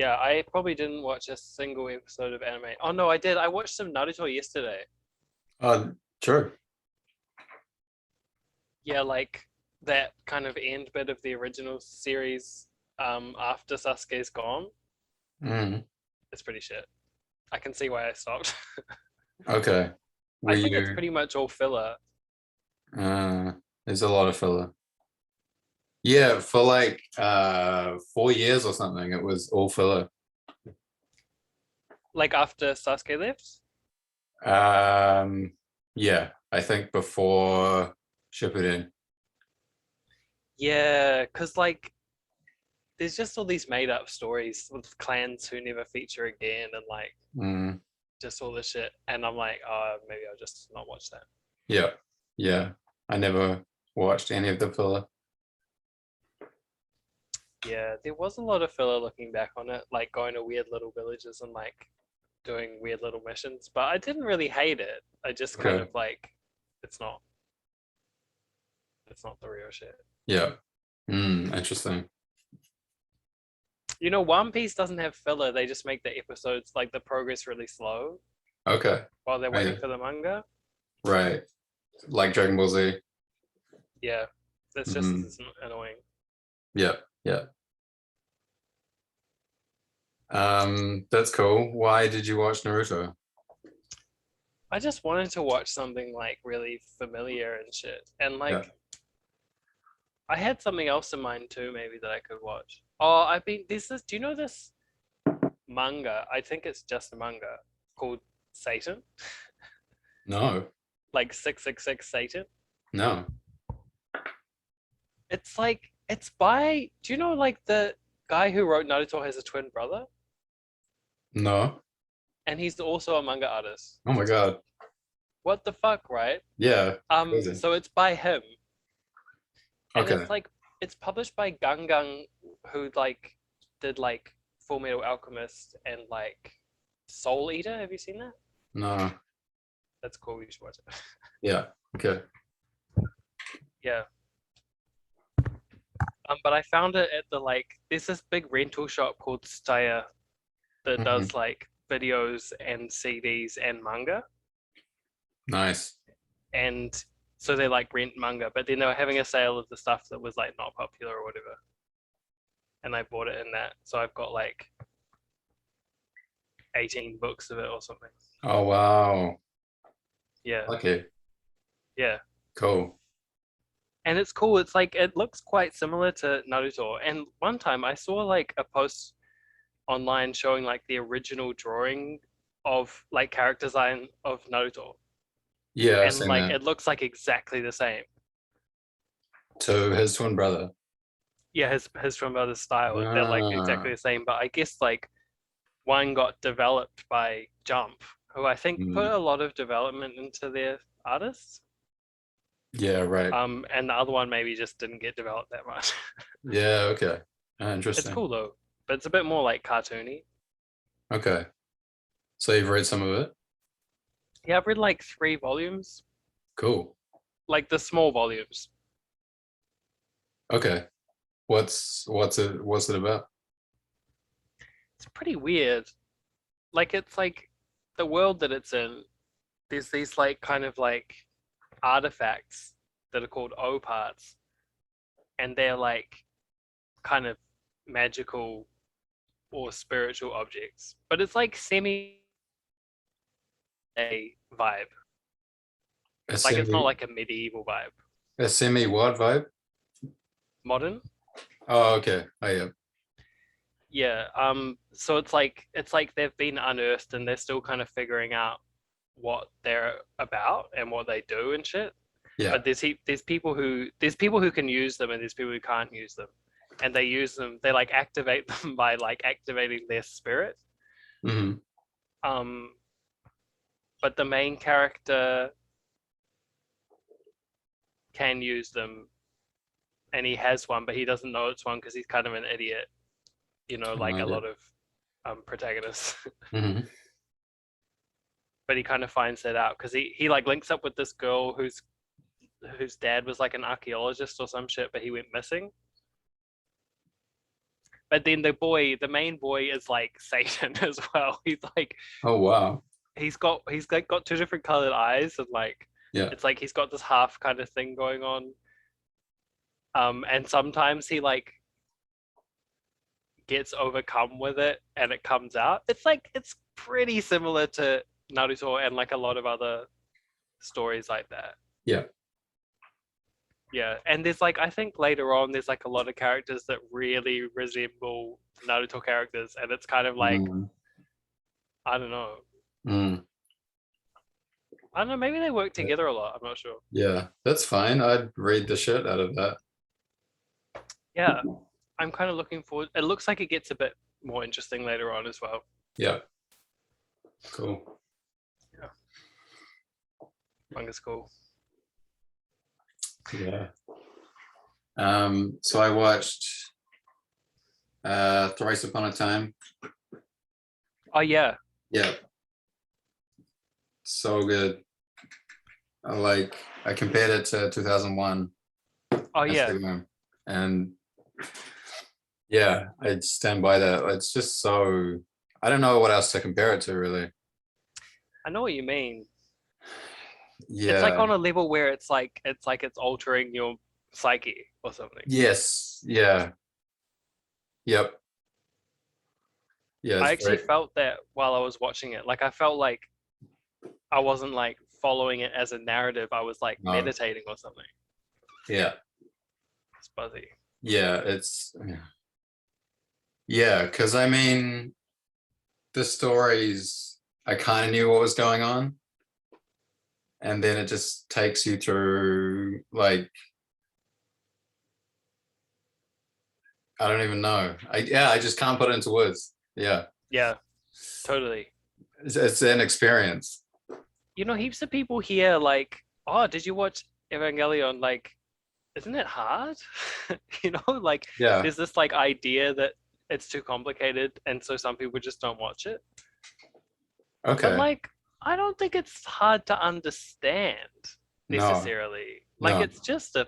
Yeah, I probably didn't watch a single episode of anime. Oh no, I did. I watched some Naruto yesterday. True. Yeah, like that kind of end bit of the original series after Sasuke's gone. Mm. It's pretty shit. I can see why I stopped. Okay. Were I think it's you pretty much all filler. there's a lot of filler. Yeah, for like 4 years or something, it was all filler. Like after Sasuke left? Um yeah, I think before Shippuden. Yeah, because like there's just all these made up stories with clans who never feature again and like Mm. just all this shit. And I'm like, oh, maybe I'll just not watch that. Yeah. Yeah. I never watched any of the filler. Yeah, there was a lot of filler looking back on it, like going to weird little villages and like doing weird little missions. But I didn't really hate it. I just kind Okay. of like, it's not, it's not the real shit. Yeah. Interesting. You know, One Piece doesn't have filler. They just make the episodes like the progress really slow Okay. while they're Oh, waiting yeah. for the manga. Right. Like Dragon Ball Z. Yeah, that's just Mm. as annoying. Yeah. Yeah. That's cool. Why did you watch Naruto? I just wanted to watch something like really familiar and shit. And Yeah. like I had something else in mind too, maybe that I could watch. Oh, I've been this is do you know this manga? I think it's just a manga called Satan. No. Like 666 Satan. No. It's like it's by do you know like the guy who wrote Naruto has a twin brother? No. And he's also a manga artist. Oh my God. What the fuck, right? Yeah. Crazy. So it's by him. And Okay. it's like it's published by Gangang, who like did like Fullmetal Alchemist and like Soul Eater. Have you seen that? No. That's cool. You should watch it. Yeah. Okay. Yeah. But I found it at the like there's this big rental shop called Staya that Mhm. does like videos and CDs and manga. Nice. And so they like rent manga, but then they were having a sale of the stuff that was like not popular or whatever. And I bought it in that. So I've got like 18 books of it or something. Oh wow. Yeah. Okay. Yeah. Cool. And it's cool. It's like it looks quite similar to Naruto. And one time I saw like a post online showing like the original drawing of like character design of Naruto. Yeah, I've And seen like that. it looks like exactly the same. To his twin brother. Yeah, his from other style. They're like exactly Ah. the same. But I guess like one got developed by Jump, who I think put Mm. a lot of development into their artists. Yeah, right. And the other one maybe just didn't get developed that much. Yeah, okay. It's Interesting. cool though, but it's a bit more like cartoony. Okay. So you've read some of it? Yeah, I've read like 3 volumes, Cool. like the small volumes. Okay. What's it about? It's pretty weird. Like it's like the world that it's in. There's these like kind of like artifacts that are called O parts, and they're like kind of magical or spiritual objects. But it's like semi a vibe. A Like it's not semi like a medieval vibe. a semi what vibe? Modern. Oh, okay. Oh yeah. Yeah. So it's like they've been unearthed and they're still kind of figuring out what they're about and what they do and shit. Yeah. But there's people who can use them and there's people who can't use them. And they use them, they like activate them by like activating their spirit. Hmm. Um but the main character can use them and he has one, but he doesn't know it's one because he's kind of an idiot, like a Yeah. lot of protagonists. Hmm. But he kind of finds that out because he like links up with this girl whose dad was like an archaeologist or some shit, but he went missing. But then the main boy is like Satan as well. He's like Oh wow. got two different colored eyes, and like Yeah. it's like he's got this half kind of thing going on. And sometimes he like gets overcome with it and it comes out. It's pretty similar to Naruto and like a lot of other stories like that. Yeah. Yeah, and there's like I think later on there's like a lot of characters that really resemble Naruto characters, and it's kind of like Mm, I don't know. mm. I don't know, maybe they work together a lot. I'm not sure. Yeah, that's fine. I'd read the shit out of that. Yeah, I'm kind of looking forward. It looks like it gets a bit more interesting later on as well. Yeah. Cool. Yeah, manga's cool. Yeah. So I watched Thrice Upon a Time. Oh yeah, Yeah. So good. I compared it to 2001. oh yeah. Instagram, and yeah, I'd stand by that. It's just so I don't know what else to compare it to really. I know what you mean. It's like Yeah. on a level where it's altering your psyche or something. Yes. Yeah. Yep. Yeah. I It's actually very, felt that while I was watching it. Like I felt like I wasn't like following it as a narrative. I was like no. meditating or something. Yeah. It's buzzy. Yeah. It's yeah. Because I mean, the stories I kind of knew what was going on, and then it just takes you through like I don't even know. I just can't put it into words. Yeah. Yeah, totally. It's an experience. You know, heaps of people here like, oh, did you watch Evangelion? Like, isn't it hard? You know, like Yeah. there's this like idea that it's too complicated, and so some people just don't watch it. But Okay. like, I don't think it's hard to understand No. necessarily. Like, No. it's just a.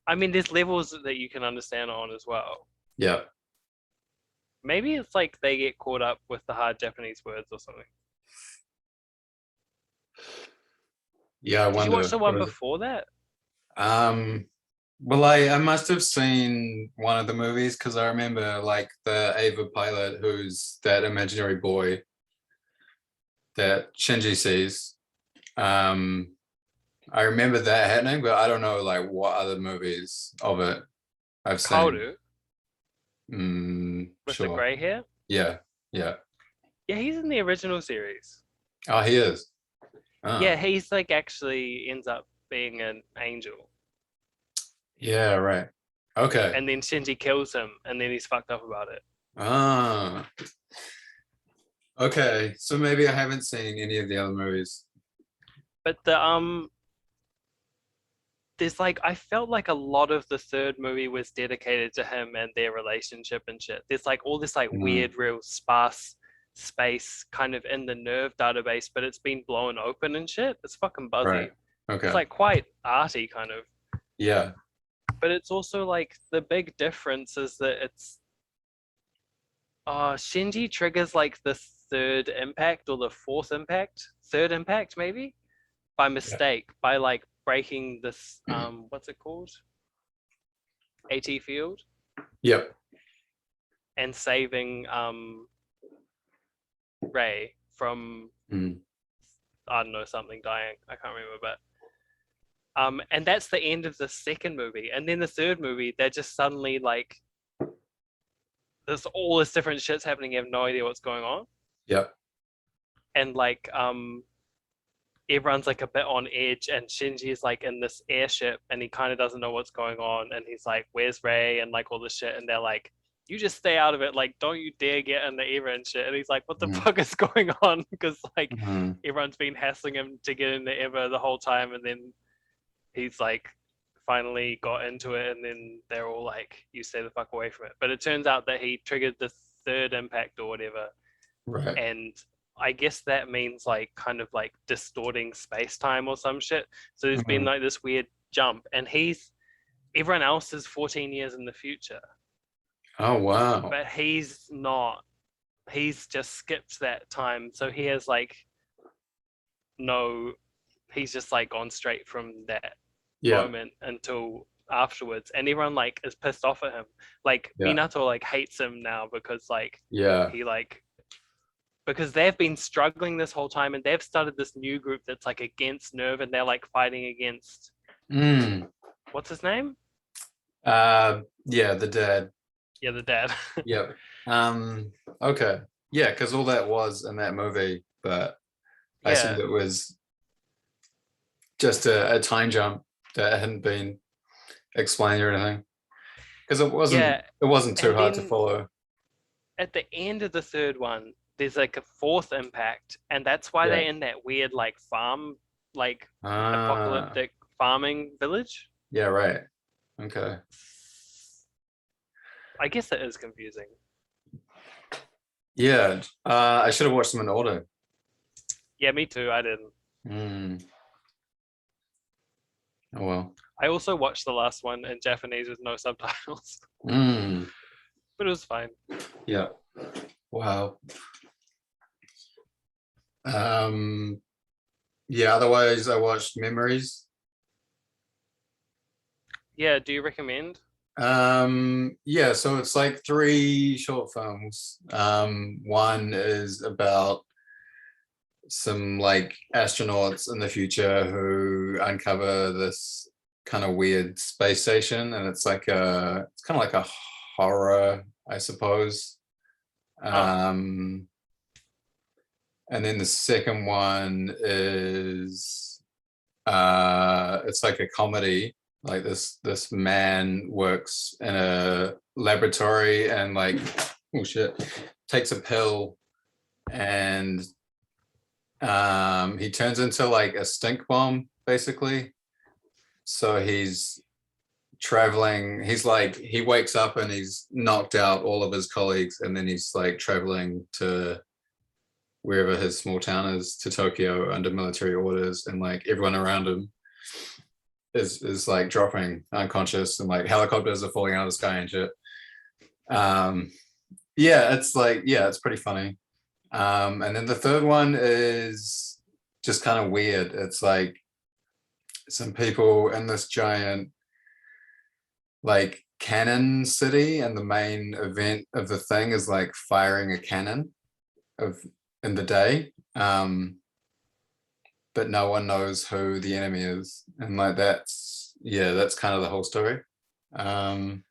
I mean, there's levels that you can understand on as well. Yeah. Maybe it's like they get caught up with the hard Japanese words or something. Yeah. I Did you watch wonder. the one before that? Um. Well, I must have seen one of the movies because I remember like the Ava pilot, who's that imaginary boy that Shinji sees. Um. I remember that happening, but I don't know like what other movies of it I've seen. Kaoru with the Sure. grey hair? Yeah. Yeah. Yeah, he's in the original series. Oh, he is. Oh. Yeah, he's like actually ends up being an angel. Yeah. Right. Okay. And then Shinji kills him, and then he's fucked up about it. Ah. Okay. So maybe I haven't seen any of the other movies. But there's like I felt like a lot of the third movie was dedicated to him and their relationship and shit. There's like all this like weird, real sparse space kind of in the nerve database, but it's been blown open and shit. It's fucking buzzy. Right. Okay. It's like quite arty kind of. Yeah. But it's also like the big difference is that it's Shinji triggers like the third impact or the fourth impact, third impact maybe, by mistake, by like breaking this what's it called? AT field. Yep. And saving Ray from I don't know, something dying. I can't remember, but and that's the end of the second movie. And then the third movie, they're just suddenly like there's all this different shit's happening, you have no idea what's going on. Yep. And like everyone's like a bit on edge, and Shinji is like in this airship and he kind of doesn't know what's going on, and he's like, where's Ray, and like all this shit, and they're like, you just stay out of it, like don't you dare get in the Eva and shit. And he's like, what the fuck is going on? Because like everyone's been hassling him to get in the Eva the whole time, and then he's like finally got into it, and then they're all like, you stay the fuck away from it. But it turns out that he triggered the third impact or whatever, Right. and I guess that means like kind of like distorting space-time or some shit. So there's been like this weird jump, and everyone else is 14 years in the future. Oh wow. but he's not. He's just skipped that time, so he has like no. He's just like gone straight from that Yeah. moment until afterwards, and everyone like is pissed off at him. Like Yeah. Minato like hates him now because like Yeah. he like because they've been struggling this whole time, and they've started this new group that's like against Nerve, and they're like fighting against Mm. what's his name? Yeah, the dad. Yeah, the dad. Yep. Um, okay. Yeah, because all that was in that movie, but I assumed Yeah, it was just a time jump that hadn't been explained or anything. Because yeah, it wasn't too and hard to then follow. at the end of the third one, there's like a fourth impact, and that's why Yeah. they're in that weird like farm, like Ah, apocalyptic farming village. yeah, right. Okay. I guess it is confusing. Yeah. I should have watched them in order. Yeah, me too. I didn't. Mm. Oh well. I also watched the last one in Japanese with no subtitles, Mm. but it was fine. Yeah. Wow. Um, yeah, otherwise I watched Memories. Yeah, do you recommend? Yeah, so it's like three short films. One is about some like astronauts in the future who uncover this kind of weird space station, and it's kind of like a horror, I suppose. Oh, Um, and then the second one is it's like a comedy. Like this man works in a laboratory and like oh shit takes a pill and he turns into like a stink bomb basically. So he's traveling, he's like he wakes up and he's knocked out all of his colleagues, and then he's like traveling to wherever his small town is, to Tokyo under military orders, and like everyone around him is like dropping unconscious, and like helicopters are falling out of the sky and shit. Um, yeah, it's like yeah, it's pretty funny. And then the third one is just kind of weird. It's like some people in this giant like cannon city, and the main event of the thing is like firing a cannon of in the day. But no one knows who the enemy is, and like that's yeah, that's kind of the whole story. Um,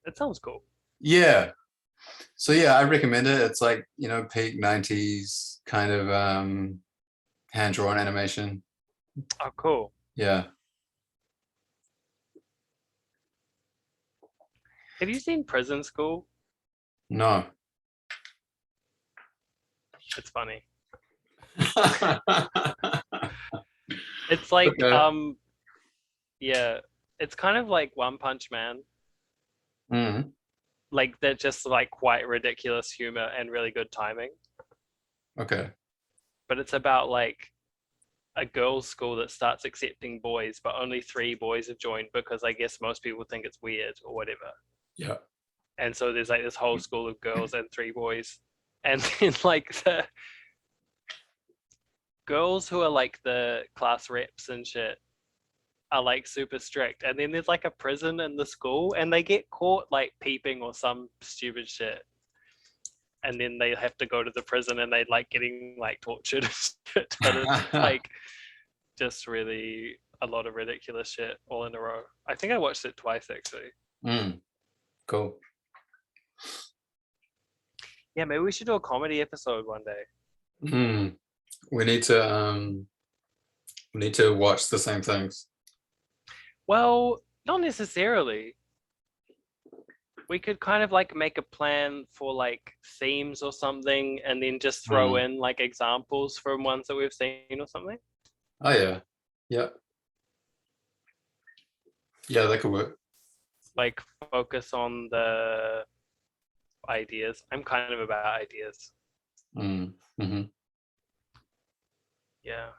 that sounds cool. yeah, so yeah, I recommend it. It's like peak 90s kind of hand drawn animation. Oh, cool. Yeah. Have you seen Prison School? No. It's funny. It's like Okay. yeah, it's kind of like One Punch Man. Mm, Like they're just like quite ridiculous humor and really good timing. okay. But it's about like a girls' school that starts accepting boys, but only three boys have joined because I guess most people think it's weird or whatever. Yeah. And so there's like this whole school of girls and three boys. And then like the girls who are like the class reps and shit are like super strict. And then there's like a prison in the school, and they get caught like peeping or some stupid shit. And then they have to go to the prison, and they like getting like tortured and shit. But it's like just really a lot of ridiculous shit all in a row. I think I watched it twice actually. Mm, cool. Yeah, maybe we should do a comedy episode one day. Mm, we need to watch the same things. Well, not necessarily. We could kind of like make a plan for like themes or something, and then just throw Mm. in like examples from ones that we've seen or something. Oh yeah. Yeah. Yeah, that could work. Like focus on the ideas. I'm kind of about ideas. Mm, hmm. Yeah.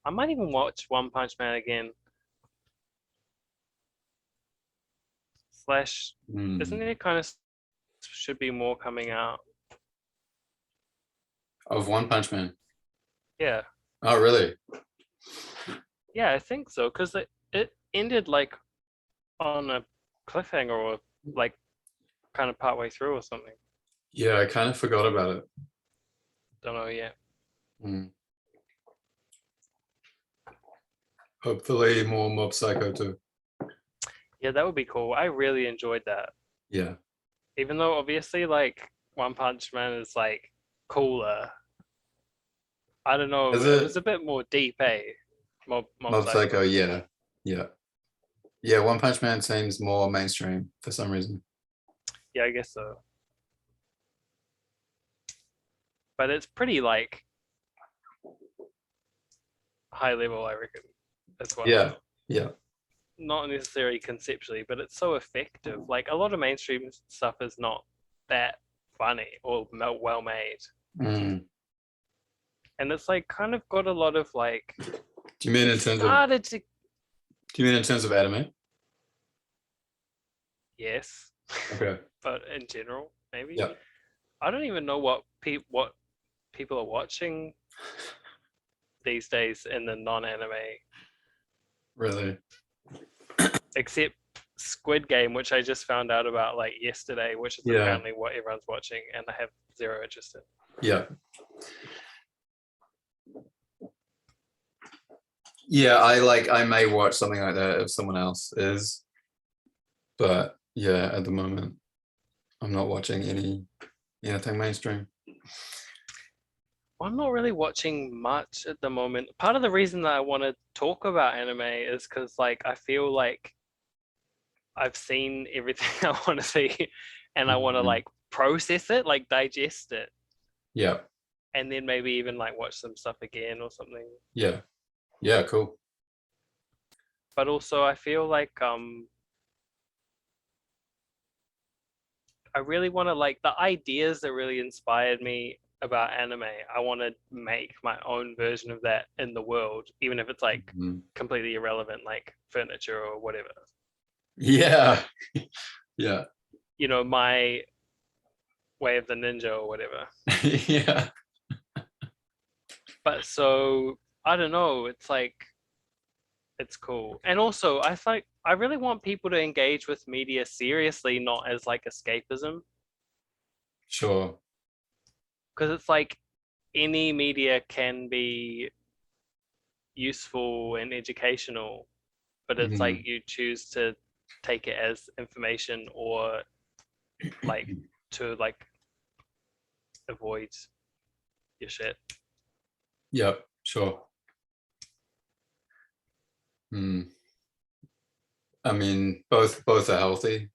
I might even watch One Punch Man again. Slash, isn't Mm. there kind of should be more coming out? Of One Punch Man. Yeah, Oh, really? yeah, I think so. Because it ended like on a cliffhanger or like kind of partway through or something. Yeah, I kind of forgot about it. Don't know yet. Mm. Hopefully more Mob Psycho 2. Yeah, that would be cool. I really enjoyed that. Yeah. Even though obviously like One Punch Man is like cooler. I don't know. Is It it was a bit more deep, eh? Mob Mob Psycho? Psycho. Yeah. Yeah. Yeah, One Punch Man seems more mainstream for some reason. Yeah, I guess so. But it's pretty like high level, I reckon, as well. Yeah. Yeah. Not necessarily conceptually, but it's so effective. Like a lot of mainstream stuff is not that funny or well made. Mm. And it's like kind of got a lot of like Do you mean it in terms of started to anime? yes, Okay. but in general, maybe. Yeah. I don't even know what people are watching these days in the non-anime, Really? except Squid Game, which I just found out about like yesterday, which is Yeah. apparently what everyone's watching, and I have zero interest in. Yeah. Yeah, I may watch something like that if someone else is, but yeah, at the moment I'm not watching anything mainstream. I'm not really watching much at the moment. Part of the reason that I want to talk about anime is because like I feel like I've seen everything I want to see, and I want to Mhm. like process it, like digest it, Yeah. and then maybe even like watch some stuff again or something. Yeah. Yeah, cool. But also I feel like I really want to like the ideas that really inspired me about anime. I want to make my own version of that in the world, even if it's like Mhm. completely irrelevant, like furniture or whatever. Yeah. Yeah. You know, my way of the ninja or whatever. Yeah. But so I don't know. It's like it's cool, and also I really want people to engage with media seriously, not as like escapism, Sure. because it's like any media can be useful and educational, but it's like Mhm. you choose to take it as information or like to like avoid your shit. Yeah, sure. Hmm. I mean, both are healthy.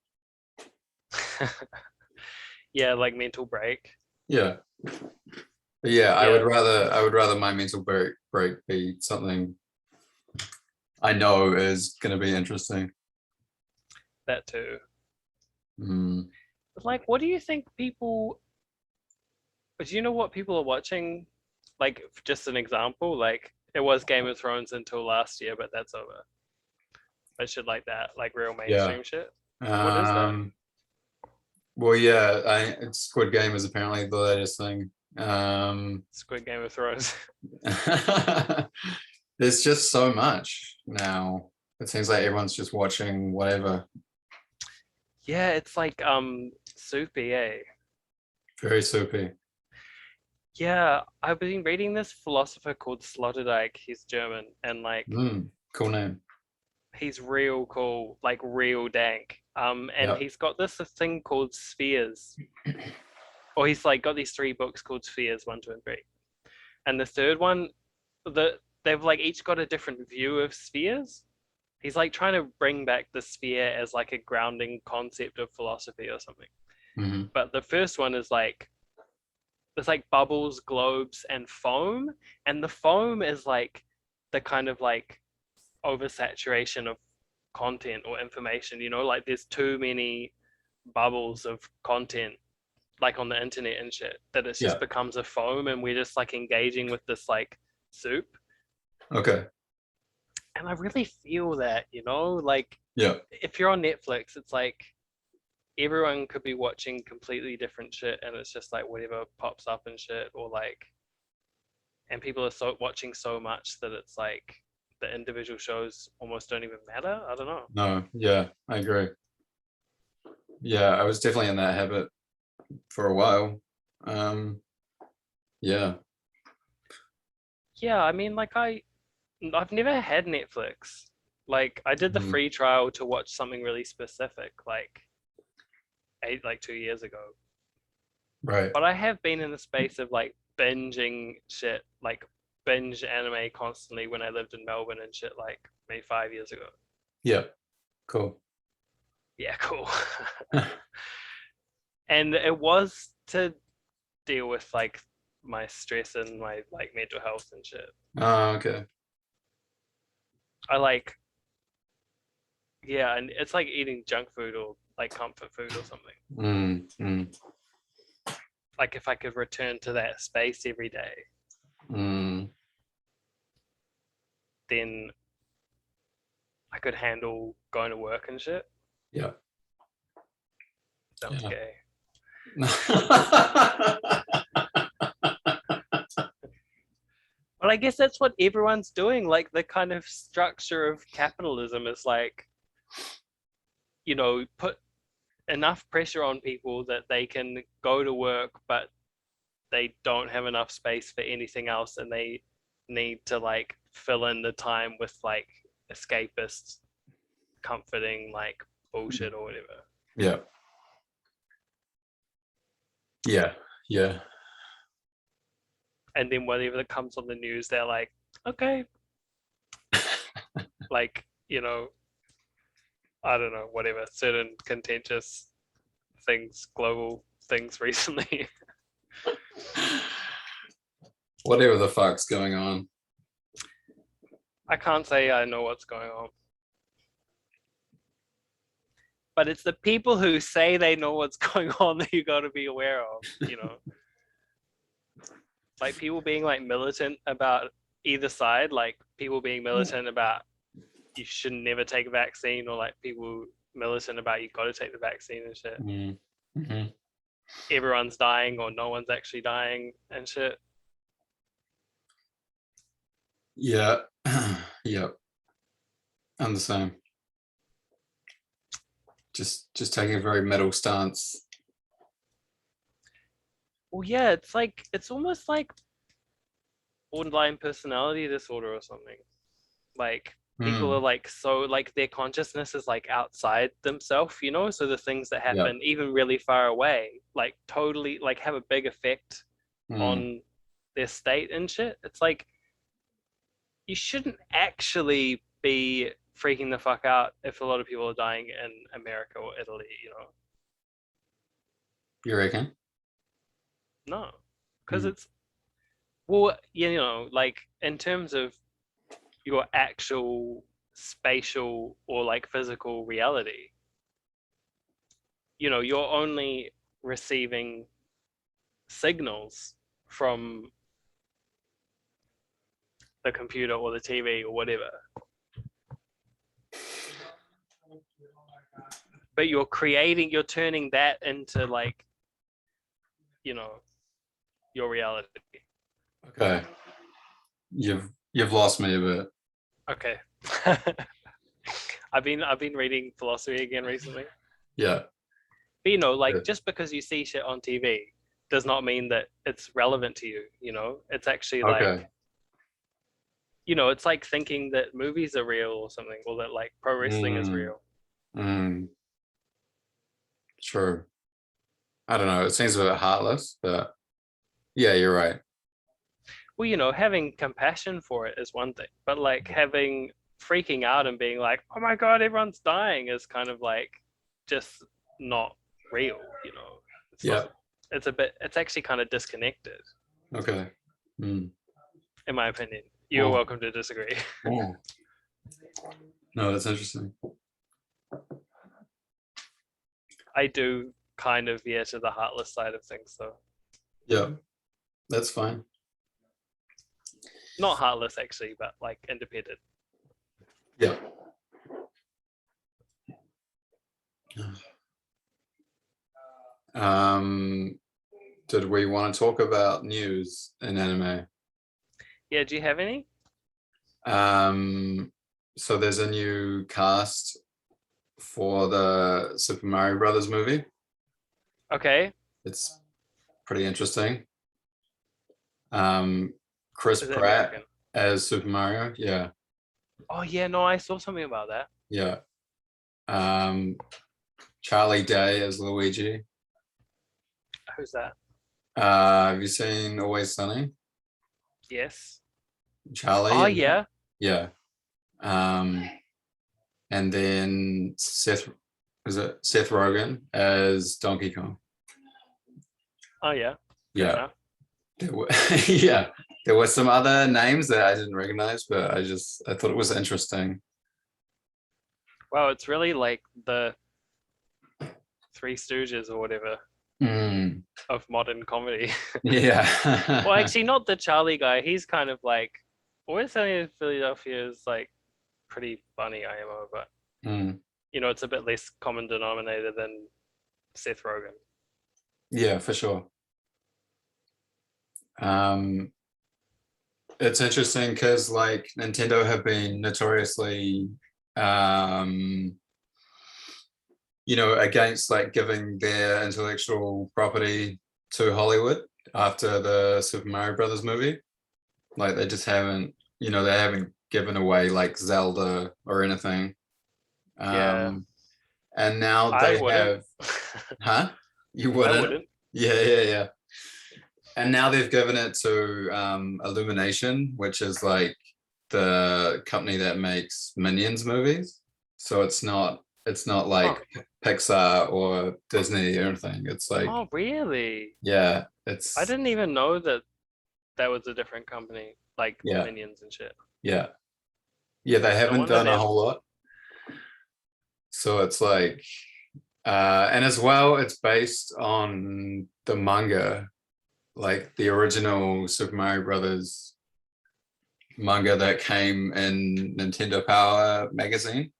Yeah, like mental break. Yeah. But yeah, Yeah, I would rather my mental break be something I know is gonna be interesting. that too. Mm. But like, what do you think people? Do you know what people are watching? Like, just an example. Like, it was Game of Thrones until last year, but that's over. But shit like that, like real Yeah. mainstream shit. What is that? Um, well, yeah, Squid Game is apparently the latest thing. Squid Game of Thrones. There's just so much now. It seems like everyone's just watching whatever. Yeah, it's like soupy, eh? Very soupy. Yeah, I've been reading this philosopher called Sloterdijk. He's German, and like Cool name. he's real cool, like real dank. And Yeah. he's got this thing called spheres, or he's like got these three books called spheres, one, two, and three. And the third one, they've like each got a different view of spheres. He's like trying to bring back the sphere as like a grounding concept of philosophy or something. Hmm. But the first one is like there's like bubbles, globes, and foam, and the foam is like the kind of like oversaturation of content or information. You know, like there's too many bubbles of content like on the internet and shit that it just Yeah. becomes a foam and we're just like engaging with this like soup. Okay. And I really feel that, you know, like Yeah. if you're on Netflix, it's like everyone could be watching completely different shit, and it's just like whatever pops up and shit, or like, and people are so watching so much that it's like the individual shows almost don't even matter. I don't know. No, yeah, I agree. Yeah, I was definitely in that habit for a while. Yeah. Yeah, I mean, like I've never had Netflix. Like I did the Mm, free trial to watch something really specific, like 2 years ago. right. But I have been in the space of like binging shit, like binge anime constantly when I lived in Melbourne and shit, like maybe 5 years ago. Yeah, cool. Yeah, cool. And it was to deal with like my stress and my like mental health and shit. Oh, okay. I like, yeah, and it's like eating junk food or like comfort food or something. Mm, mm, Like if I could return to that space every day, mm. then I could handle going to work and shit. Yeah. Sounds Yeah. gay. But I guess that's what everyone's doing. Like the kind of structure of capitalism is like, put enough pressure on people that they can go to work, but they don't have enough space for anything else, and they need to like fill in the time with like escapist, comforting like bullshit or whatever. Yeah. Yeah. Yeah. And then whatever that comes on the news, they're like, okay, like, I don't know, whatever, certain contentious things, global things recently. Whatever the fuck's going on. I can't say I know what's going on. But it's the people who say they know what's going on that you got to be aware of. Like people being like militant about either side, like people being militant about you should never take a vaccine, or like people militant about you got to take the vaccine and shit. Mm-hmm. Everyone's dying or no one's actually dying and shit. Yeah. Yep. I'm the same. Just taking a very metal stance. Well, yeah, it's almost like borderline personality disorder or something. Like people are Mm, like so like their consciousness is like outside themselves, so the things that yeah. happen even really far away like totally like have a big effect Mm, on their state and shit. It's like you shouldn't actually be freaking the fuck out if a lot of people are dying in America or Italy. you reckon? No, because Mm, it's, well, like in terms of your actual spatial or like physical reality, you're only receiving signals from the computer or the TV or whatever. But you're turning that into like, you know, your reality. okay. You've lost me a bit. Okay. I've been reading philosophy again recently. Yeah. But like Good. just because you see shit on TV does not mean that it's relevant to you, It's actually like, Okay. it's like thinking that movies are real or something, or that like pro wrestling is Mm, real. mm, true. I don't know. It seems a bit heartless, but yeah, you're right. Well, having compassion for it is one thing, but like having freaking out and being like, oh my God, everyone's dying is kind of like just not real. It's Yeah. not, it's actually kind of disconnected, Okay. Mm. in my opinion. You're Well, welcome to disagree. oh. No, that's interesting. I do kind of veer to the heartless side of things, though. Yeah, that's fine. Not heartless, actually, but like independent. Yeah. Um, did we want to talk about news in anime? Yeah, do you have any? So there's a new cast for the Super Mario Brothers movie. Okay. It's pretty interesting. Chris Is it Pratt American? as Super Mario. Yeah, Oh yeah, no, I saw something about that. yeah. Um, Charlie Day as Luigi. Who's that? Have you seen Always Sunny? Yes. Charlie Oh in that? yeah. Yeah. Um, and then Seth Rogen as Donkey Kong? Oh yeah. Fair Yeah. enough. Yeah. There were some other names that I didn't recognize, but I thought it was interesting. Wow, it's really like the Three Stooges or whatever Mm, of modern comedy. Well, yeah. actually, not the Charlie guy. He's kind of like Always Sunny in Philadelphia is like pretty funny IMO, but Mm, it's a bit less common denominator than Seth Rogen. yeah, for sure. Um, it's interesting because like Nintendo have been notoriously um against like giving their intellectual property to Hollywood after the Super Mario Brothers movie. Like they just haven't, they haven't given away like Zelda or anything. Yeah, And now I they wouldn't. have, huh? You I wouldn't? wouldn't. Yeah, yeah, yeah. And now they've given it to Illumination, which is like the company that makes Minions movies. So it's not Oh, like Pixar or Disney or anything. It's like, oh, really? yeah, I it's didn't even know that that was a different company, like the yeah, Minions and shit. yeah. Yeah, they No haven't wonder done a they've. whole lot. So it's like and as well, it's based on the manga, like the original Super Mario Brothers manga that came in Nintendo Power magazine,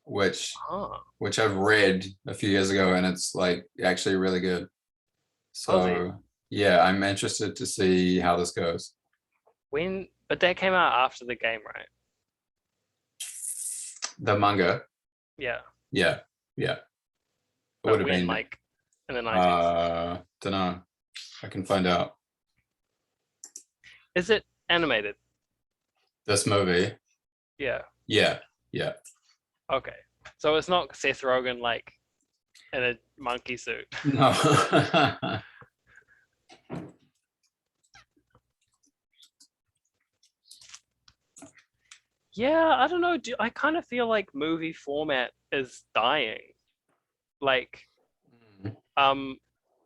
which Oh, which I've read a few years ago, and it's like actually really good. Aussie. So yeah, I'm interested to see how this goes. When? But that came out after the game, right? The manga, Yeah, yeah, yeah, it would but have when, been like, in the 90s? don't know. I can find out. Is it animated? This movie, Yeah. yeah, yeah. Okay. So it's not Seth Rogen like in a monkey suit. No. Yeah, I don't know. I kind of feel like movie format is dying. Like, um,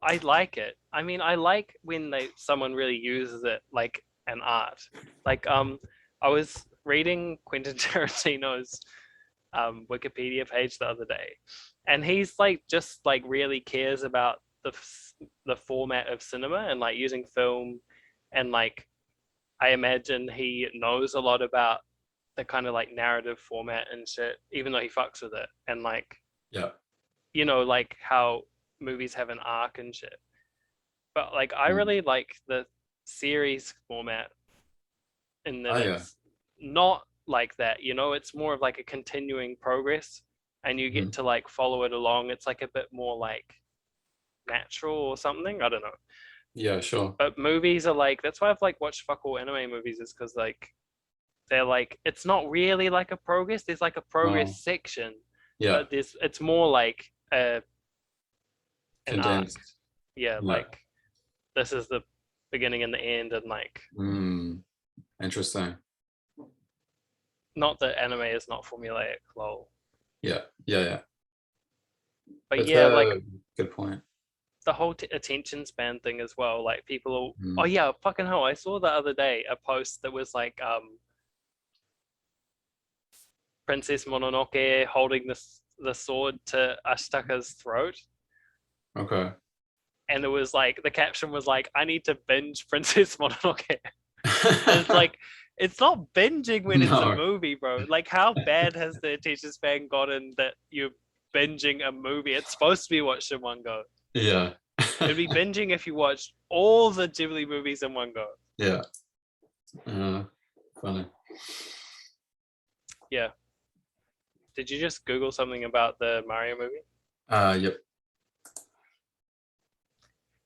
I like it. I mean, I like when someone really uses it like an art. Like, I was reading Quentin Tarantino's Wikipedia page the other day, and he's like just like really cares about the format of cinema and like using film, and like I imagine he knows a lot about the kind of like narrative format and shit, even though he fucks with it, and like Yeah. like how movies have an arc and shit. But like I Mm. really like the series format in that Oh yeah. it's not like that, it's more of like a continuing progress and you get Mhm. to like follow it along. It's like a bit more like natural or something. I don't know. Yeah, sure. But movies are like that's why I've like watched fuck all anime movies is because like they're like it's not really like a progress. There's like a Oh, progress section, yeah. but it's more like an arc. Condensed. Yeah, Yeah. like this is the beginning and the end and like Mm, interesting. not that anime is not formulaic, lol. Yeah. Yeah, yeah. But That's yeah, like a good point. the whole attention span thing as well. Like people, oh Mm. yeah, fucking hell! I saw the other day a post that was like Princess Mononoke holding the sword to Ashitaka's throat, Okay. and it was like the caption was like, "I need to binge Princess Mononoke." And it's like, it's not binging when it's a No. movie, bro. Like, how bad has the attention span gotten that you're binging a movie? It's supposed to be watched in one go. Yeah. It'd be binging if you watched all the Ghibli movies in one go. Yeah. Funny. Yeah. Did you just Google something about the Mario movie? Yep.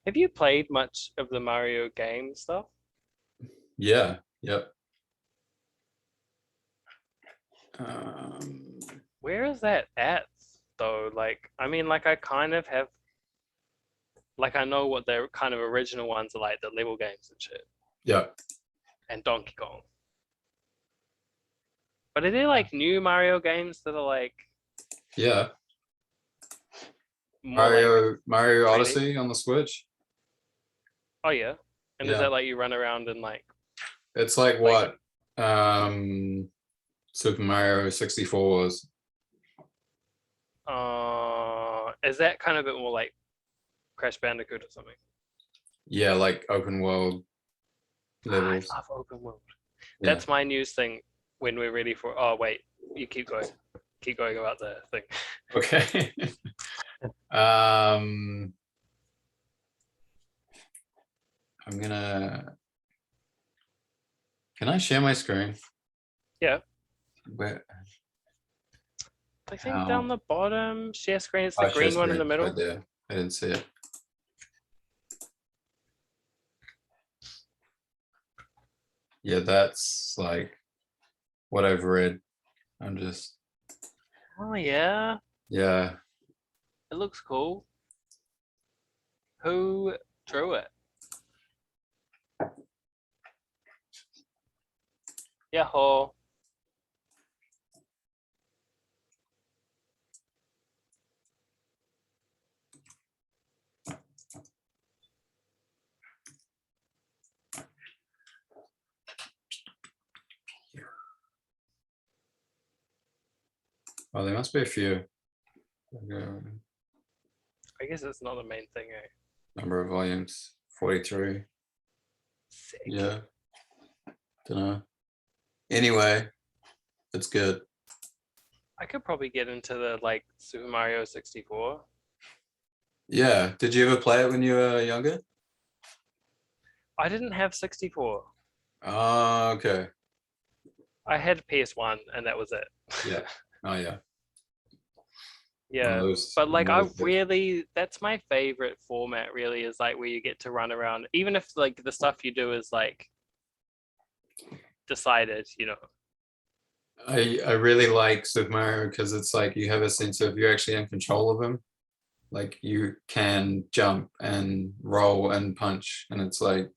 Have you played much of the Mario game stuff? Yeah. Yep. Um, Where is that at though? Like, I mean, like I kind of have, like I know what their kind of original ones are like, the level games and shit, yeah. and Donkey Kong. But are there like new Mario games that are like Yeah. more like Mario 3D? Odyssey on the Switch. Oh yeah. And is Yeah. that like you run around and It's like like what Super Mario 64 was. is that kind of a bit more like Crash Bandicoot or something? Yeah, like open world I levels. love open world. Yeah. That's my news thing when we're ready for. Oh wait, you keep going. Keep going about the thing. Okay. I'm gonna. Can I share my screen? Yeah, Where? I think How? down the bottom, share screen. It's the Oh, share green one in screen. the It's right middle. there. I didn't see it. Yeah, that's like what I've read. I'm just. Oh yeah, Yeah. it looks cool. Who drew it? Yahoo. Oh, there must be a few. I guess it's not the main thing, eh? Number of volumes 43. Sick. Yeah. Don't know. Anyway, it's good. I could probably get into the like Super Mario 64. Yeah. Did you ever play it when you were younger? I didn't have 64. Oh, okay. I had PS1 and that was it. Yeah. Oh, yeah. Yeah. But One like of I those things. really that's my favorite format really is like where you get to run around even if like the stuff you do is like decided, you know. I really like Super Mario because it's like you have a sense of you're actually in control of him. Like you can jump and roll and punch, and it's like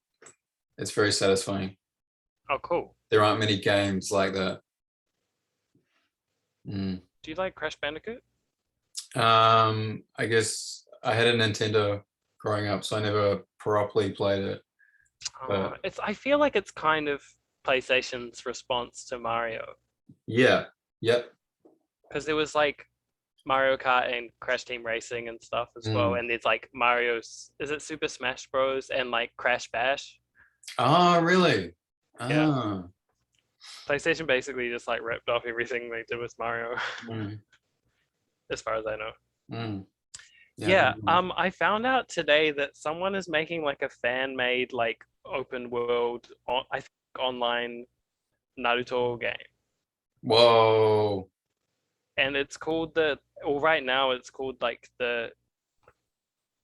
it's very satisfying. Oh cool. There aren't many games like that. Mm. Do you like Crash Bandicoot? I guess I had a Nintendo growing up, so I never properly played it. But It's I feel like it's kind of PlayStation's response to Mario yeah, yep. because there was like Mario Kart and Crash Team Racing and stuff as well. Mm. And there's like Mario's, is it Super Smash Bros. And like Crash Bash? Oh, really? Yeah. Ah. PlayStation basically just like ripped off everything they did with Mario, Mm, as far as I know. mm. Yeah. Yeah. I found out today that someone is making like a fan made like open world, I think online Naruto game. Whoa. And it's called well, right now it's called like the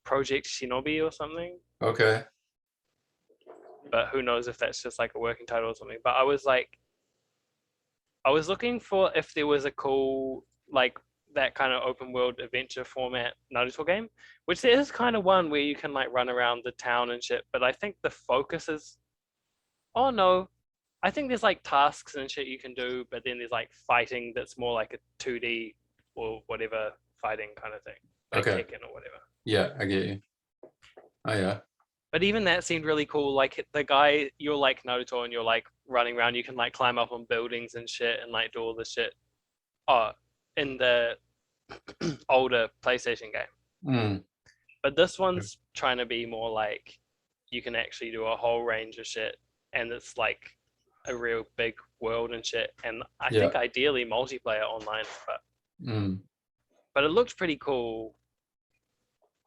Project Shinobi or something. Okay. But who knows if that's just like a working title or something. But I was like, I was looking for if there was a cool like that kind of open world adventure format Naruto game, which there is kind of one where you can like run around the town and shit. But I think the focus is, oh no, I think there's like tasks and shit you can do, but then there's like fighting that's more like a 2D or whatever fighting kind of thing, like Okay. Tekken or whatever. Yeah, I get you. Oh yeah. But even that seemed really cool. Like the guy, you're like Naruto and you're like running around. You can like climb up on buildings and shit and like do all this shit. Oh, in the older PlayStation game. Mm. But this one's trying to be more like you can actually do a whole range of shit and it's like a real big world and shit. And I Yeah. think ideally multiplayer online, Mm. but it looked pretty cool.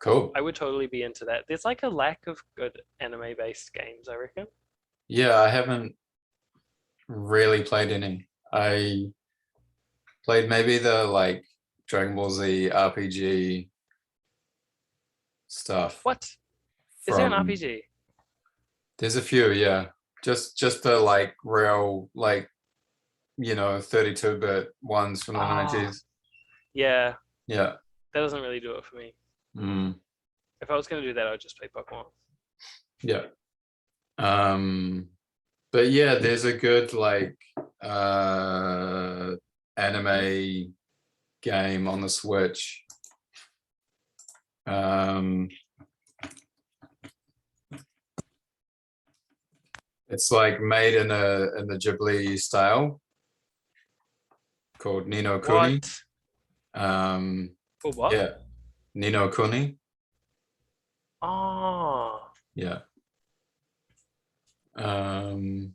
Cool. I would totally be into that. There's like a lack of good anime-based games, I reckon. Yeah, I haven't really played any. I played maybe the like Dragon Ball Z RPG stuff What? Is there an from. RPG? There's a few, yeah. Just the like real like 32-bit ones from the Oh, 90s. yeah. Yeah. That doesn't really do it for me. Mm, If I was gonna do that, I'd just play Pokemon. yeah. Um, but yeah, there's a good like anime game on the Switch. It's like made in the Ghibli style called Nino Kuni. What? Um, Oh, what? yeah, Nino Kuni. Oh, Yeah. Um,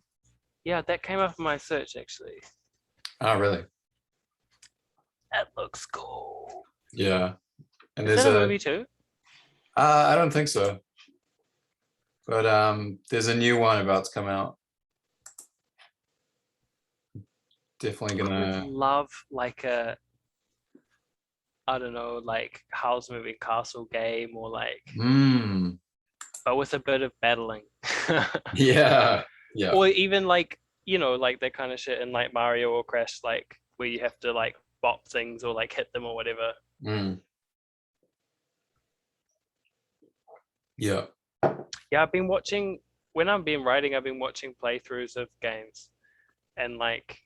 yeah. That came up in my search actually. oh, really? That looks cool. Yeah. And Is there's that a movie too? I don't think so. But there's a new one about to come out. Definitely I would gonna. love like a, I don't know, like House Moving Castle game or like, Mm, but with a bit of battling. yeah. Yeah. Or even like, like that kind of shit in like Mario or Crash, like where you have to like bop things or like hit them or whatever. Mm, yeah. Yeah, I've been watching, when I've been writing, I've been watching playthroughs of games. And like,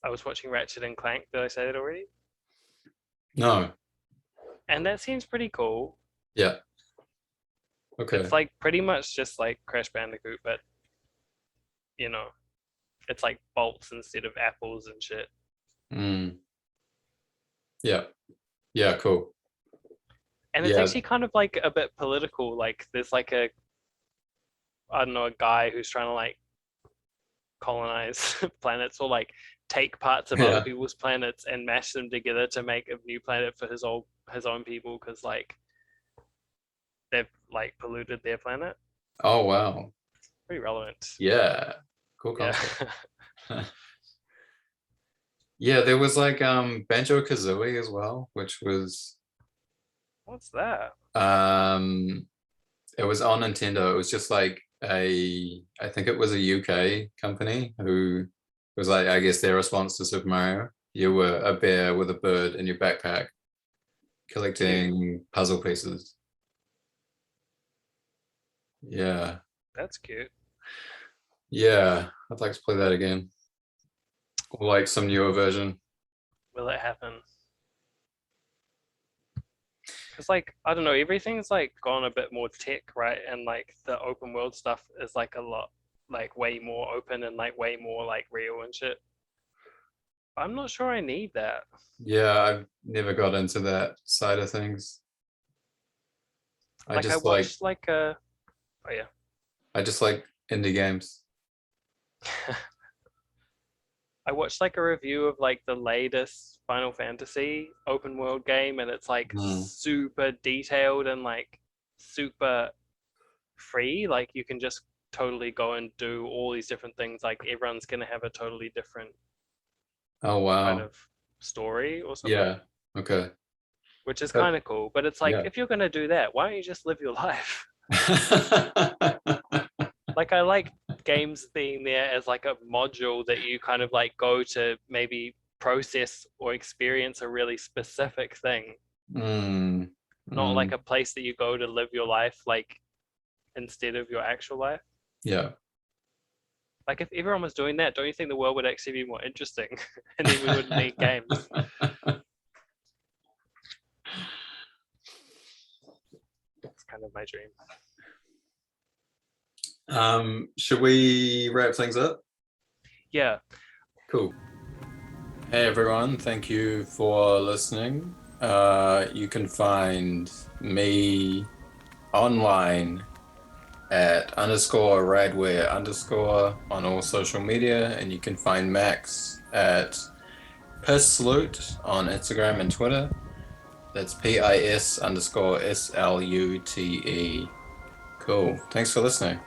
I was watching Ratchet and Clank. Did I say that already? No. And that seems pretty cool. Yeah. Okay. It's like pretty much just like Crash Bandicoot, but you know, it's like bolts instead of apples and shit. Mm, yeah. Yeah. Cool. And it's Yeah. actually kind of like a bit political. Like there's like a, I don't know, a guy who's trying to like colonize planets or like take parts of other Yeah. people's planets and mash them together to make a new planet for his own people because like they've like polluted their planet. Oh wow. Pretty relevant. Yeah. Cool Yeah. concept. Yeah, there was like Banjo Kazooie as well, which was What's that? um it was on Nintendo. It was just like I think it was a UK company who was like, I guess their response to Super Mario. You were a bear with a bird in your backpack Cute. collecting puzzle pieces. Yeah. That's cute. Yeah. I'd like to play that again. Or like some newer version. Will it happen? Because like I don't know, everything's like gone a bit more tech, right? And like the open world stuff is like a lot like way more open and like way more like real and shit. I'm not sure I need that. Yeah, I've never got into that side of things. I Like I just like watched like a, oh yeah. I just like indie games. I watched like a review of like the latest Final Fantasy open world game and it's like Mm. super detailed and like super free. Like you can just totally go and do all these different things. Like everyone's gonna have a totally different Oh kind wow. of story or something, Yeah. Okay. which is But kind of cool. But it's like yeah. if you're gonna do that, why don't you just live your life? Like I like games being there as like a module that you kind of like go to maybe process or experience a really specific thing, Mm, not like mm, a place that you go to live your life like instead of your actual life. yeah. Like if everyone was doing that, don't you think the world would actually be more interesting and then we wouldn't need games? It's kind of my dream. Should we wrap things up? Yeah. Cool. Hey everyone, thank you for listening. You can find me online at _radware_ on all social media, and you can find Max at Salute on Instagram and Twitter. That's PIS_SLUTE. Cool. Thanks for listening.